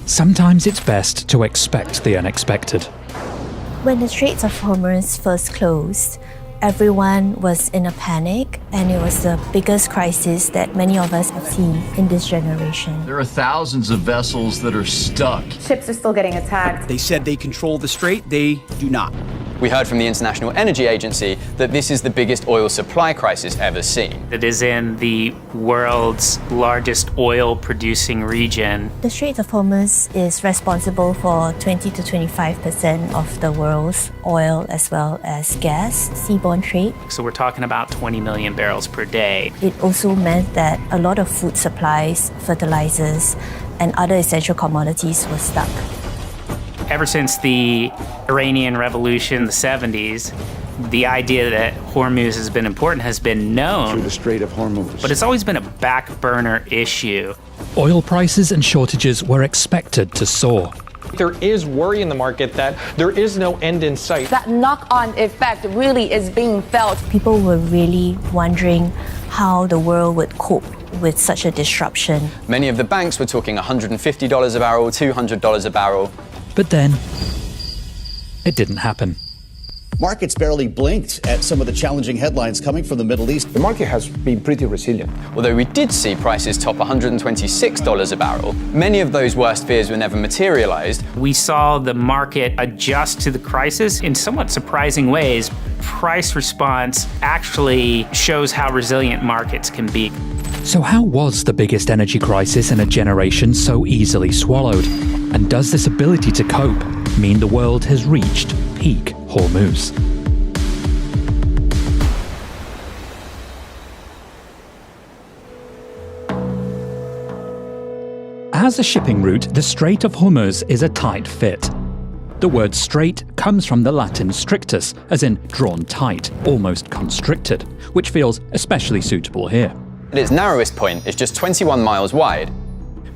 Sometimes it's best to expect the unexpected. When the Straits of Hormuz first closed, everyone was in a panic, and it was the biggest crisis that many of us have seen in this generation. There are thousands of vessels that are stuck. Ships are still getting attacked. They said they control the strait. They do not. We heard from the International Energy Agency that this is the biggest oil supply crisis ever seen. It is in the world's largest oil-producing region. The Straits of Hormuz is responsible for 20 to 25% of the world's oil as well as gas seaborne trade. So we're talking about 20 million barrels per day. It also meant that a lot of food supplies, fertilizers, and other essential commodities were stuck. Ever since the Iranian Revolution, the 70s, the idea that Hormuz has been important has been known. Through the Strait of Hormuz. But it's always been a back burner issue. Oil prices and shortages were expected to soar. There is worry in the market that there is no end in sight. That knock-on effect really is being felt. People were really wondering how the world would cope with such a disruption. Many of the banks were talking $150 a barrel, $200 a barrel. But then, it didn't happen. Markets barely blinked at some of the challenging headlines coming from the Middle East. The market has been pretty resilient. Although we did see prices top $126 a barrel, many of those worst fears were never materialized. We saw the market adjust to the crisis in somewhat surprising ways. Price response actually shows how resilient markets can be. So how was the biggest energy crisis in a generation so easily swallowed? And does this ability to cope mean the world has reached peak Hormuz? As a shipping route, the Strait of Hormuz is a tight fit. The word strait comes from the Latin strictus, as in drawn tight, almost constricted, which feels especially suitable here. At its narrowest point, it's just 21 miles wide,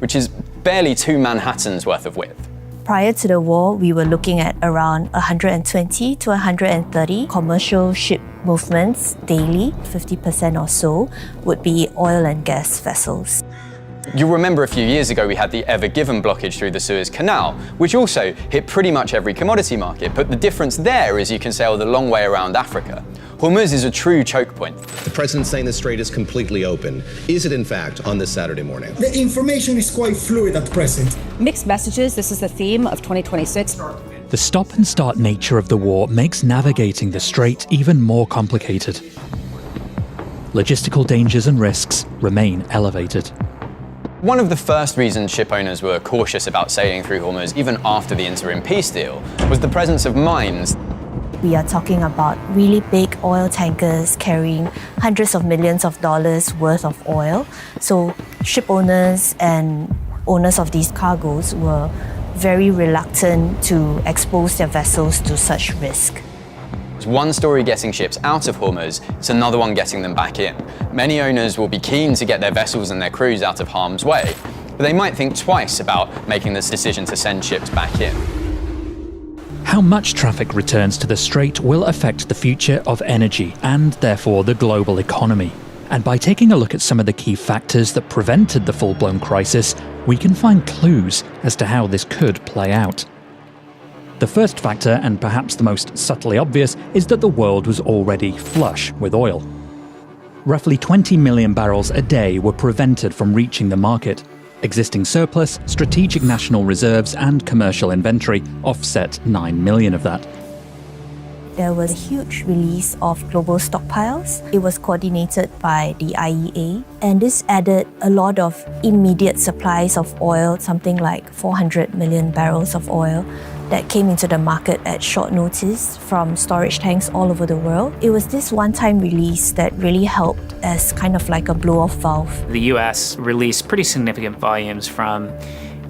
which is barely 2 Manhattans worth of width. Prior to the war, we were looking at around 120 to 130 commercial ship movements daily. 50% or so would be oil and gas vessels. You'll remember a few years ago we had the Ever Given blockage through the Suez Canal, which also hit pretty much every commodity market, but the difference there is you can sail the long way around Africa. Hormuz is a true choke point. The president's saying the strait is completely open. Is it in fact on this Saturday morning? The information is quite fluid at present. Mixed messages, this is the theme of 2026. The stop and start nature of the war makes navigating the strait even more complicated. Logistical dangers and risks remain elevated. One of the first reasons ship owners were cautious about sailing through Hormuz, even after the interim peace deal, was the presence of mines. We are talking about really big oil tankers carrying hundreds of millions of dollars worth of oil. So ship owners and owners of these cargoes were very reluctant to expose their vessels to such risk. It's one story getting ships out of Hormuz, it's another one getting them back in. Many owners will be keen to get their vessels and their crews out of harm's way, but they might think twice about making this decision to send ships back in. How much traffic returns to the strait will affect the future of energy and therefore the global economy. And by taking a look at some of the key factors that prevented the full-blown crisis, we can find clues as to how this could play out. The first factor, and perhaps the most subtly obvious, is that the world was already flush with oil. Roughly 20 million barrels a day were prevented from reaching the market. Existing surplus, strategic national reserves and commercial inventory offset 9 million of that. There was a huge release of global stockpiles. It was coordinated by the IEA, and this added a lot of immediate supplies of oil, something like 400 million barrels of oil that came into the market at short notice from storage tanks all over the world. It was this one-time release that really helped as kind of like a blow-off valve. The US released pretty significant volumes from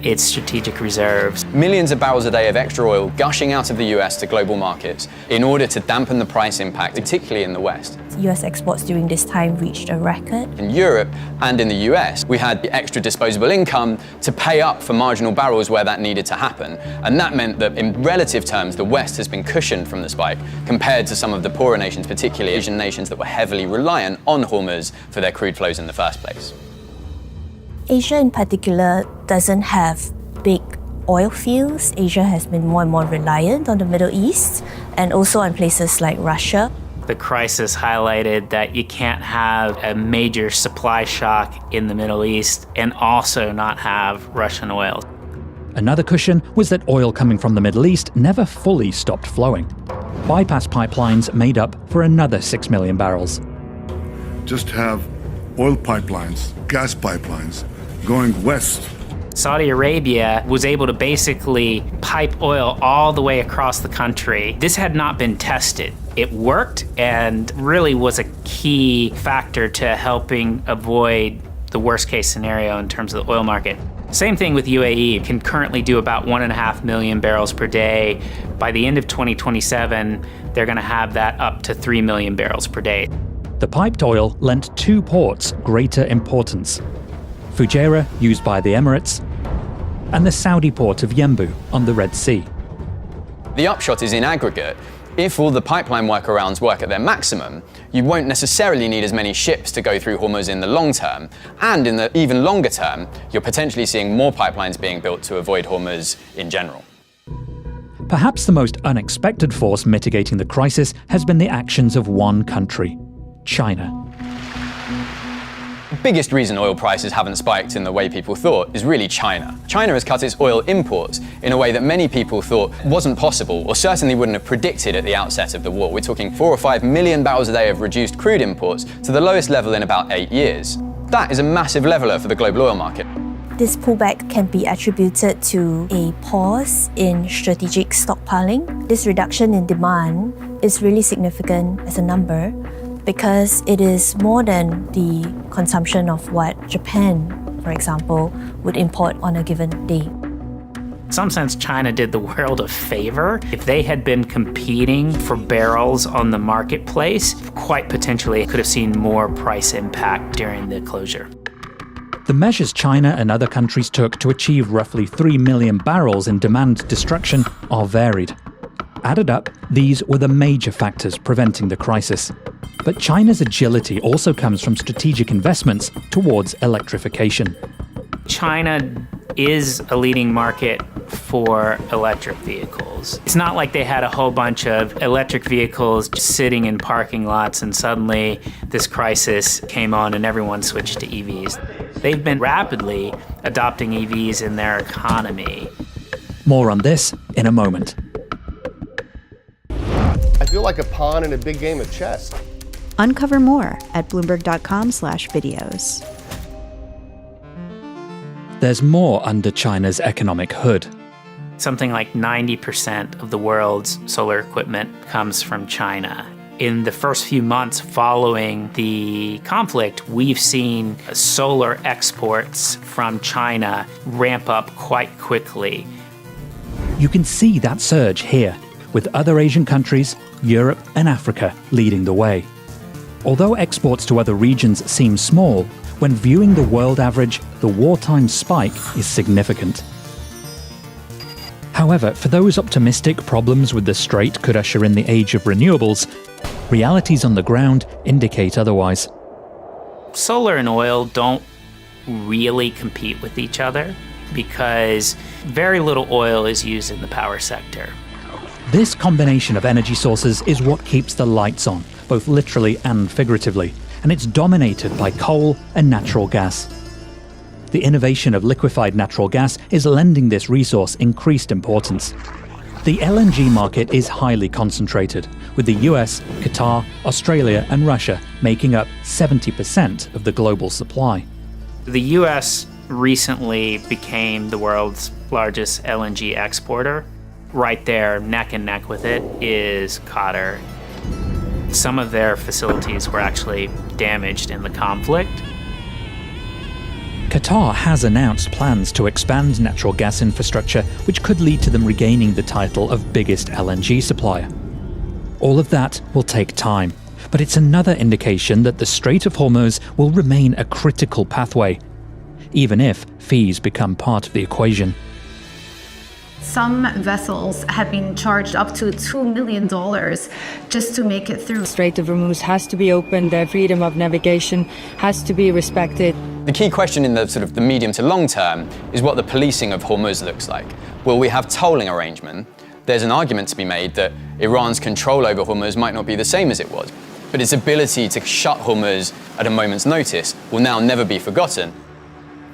its strategic reserves. Millions of barrels a day of extra oil gushing out of the US to global markets in order to dampen the price impact, particularly in the West. US exports during this time reached a record. In Europe and in the US, we had the extra disposable income to pay up for marginal barrels where that needed to happen. And that meant that in relative terms, the West has been cushioned from the spike compared to some of the poorer nations, particularly Asian nations that were heavily reliant on Hormuz for their crude flows in the first place. Asia in particular doesn't have big oil fields, Asia has been more and more reliant on the Middle East and also on places like Russia. The crisis highlighted that you can't have a major supply shock in the Middle East and also not have Russian oil. Another cushion was that oil coming from the Middle East never fully stopped flowing. Bypass pipelines made up for another 6 million barrels. Just have oil pipelines, gas pipelines going west. Saudi Arabia was able to basically pipe oil all the way across the country. This had not been tested. It worked and really was a key factor to helping avoid the worst case scenario in terms of the oil market. Same thing with UAE, can currently do about 1.5 million barrels per day. By the end of 2027, they're going to have that up to 3 million barrels per day. The piped oil lent two ports greater importance: Fujairah, used by the Emirates, and the Saudi port of Yanbu on the Red Sea. The upshot is, in aggregate, if all the pipeline workarounds work at their maximum, you won't necessarily need as many ships to go through Hormuz in the long term, and in the even longer term, you're potentially seeing more pipelines being built to avoid Hormuz in general. Perhaps the most unexpected force mitigating the crisis has been the actions of one country: China. The biggest reason oil prices haven't spiked in the way people thought is really China. China has cut its oil imports in a way that many people thought wasn't possible, or certainly wouldn't have predicted at the outset of the war. We're talking 4 or 5 million barrels a day of reduced crude imports to the lowest level in about 8 years. That is a massive leveler for the global oil market. This pullback can be attributed to a pause in strategic stockpiling. This reduction in demand is really significant as a number, because it is more than the consumption of what Japan, for example, would import on a given day. In some sense, China did the world a favor. If they had been competing for barrels on the marketplace, quite potentially could have seen more price impact during the closure. The measures China and other countries took to achieve roughly 3 million barrels in demand destruction are varied. Added up, these were the major factors preventing the crisis. But China's agility also comes from strategic investments towards electrification. China is a leading market for electric vehicles. It's not like they had a whole bunch of electric vehicles just sitting in parking lots and suddenly this crisis came on and everyone switched to EVs. They've been rapidly adopting EVs in their economy. More on this in a moment. I feel like a pawn in a big game of chess. Uncover more at Bloomberg.com/videos. There's more under China's economic hood. Something like 90% of the world's solar equipment comes from China. In the first few months following the conflict, we've seen solar exports from China ramp up quite quickly. You can see that surge here, with other Asian countries, Europe and Africa leading the way. Although exports to other regions seem small, when viewing the world average, the wartime spike is significant. However, for those optimistic problems with the strait could usher in the age of renewables, realities on the ground indicate otherwise. Solar and oil don't really compete with each other because very little oil is used in the power sector. This combination of energy sources is what keeps the lights on, both literally and figuratively, and it's dominated by coal and natural gas. The innovation of liquefied natural gas is lending this resource increased importance. The LNG market is highly concentrated, with the US, Qatar, Australia and Russia making up 70% of the global supply. The US recently became the world's largest LNG exporter. Right there, neck and neck with it, is Qatar. Some of their facilities were actually damaged in the conflict. Qatar has announced plans to expand natural gas infrastructure, which could lead to them regaining the title of biggest LNG supplier. All of that will take time, but it's another indication that the Strait of Hormuz will remain a critical pathway, even if fees become part of the equation. Some vessels have been charged up to $2 million just to make it through. The Strait of Hormuz has to be open, their freedom of navigation has to be respected. The key question in the medium to long term is what the policing of Hormuz looks like. Will we have tolling arrangement? There's an argument to be made that Iran's control over Hormuz might not be the same as it was, but its ability to shut Hormuz at a moment's notice will now never be forgotten.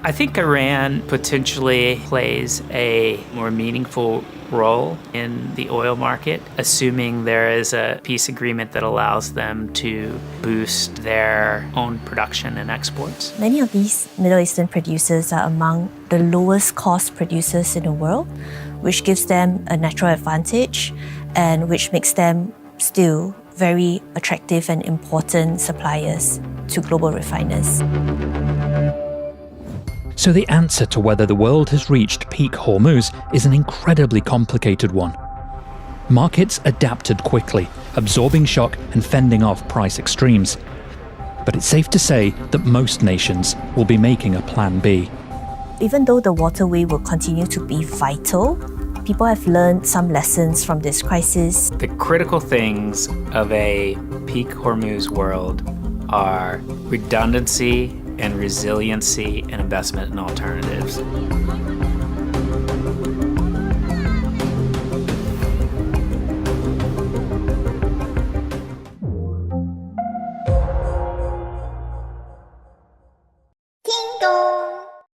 I think Iran potentially plays a more meaningful role in the oil market, assuming there is a peace agreement that allows them to boost their own production and exports. Many of these Middle Eastern producers are among the lowest cost producers in the world, which gives them a natural advantage and which makes them still very attractive and important suppliers to global refiners. So the answer to whether the world has reached peak Hormuz is an incredibly complicated one. Markets adapted quickly, absorbing shock and fending off price extremes. But it's safe to say that most nations will be making a plan B. Even though the waterway will continue to be vital, people have learned some lessons from this crisis. The critical things of a peak Hormuz world are redundancy and resiliency and investment in alternatives.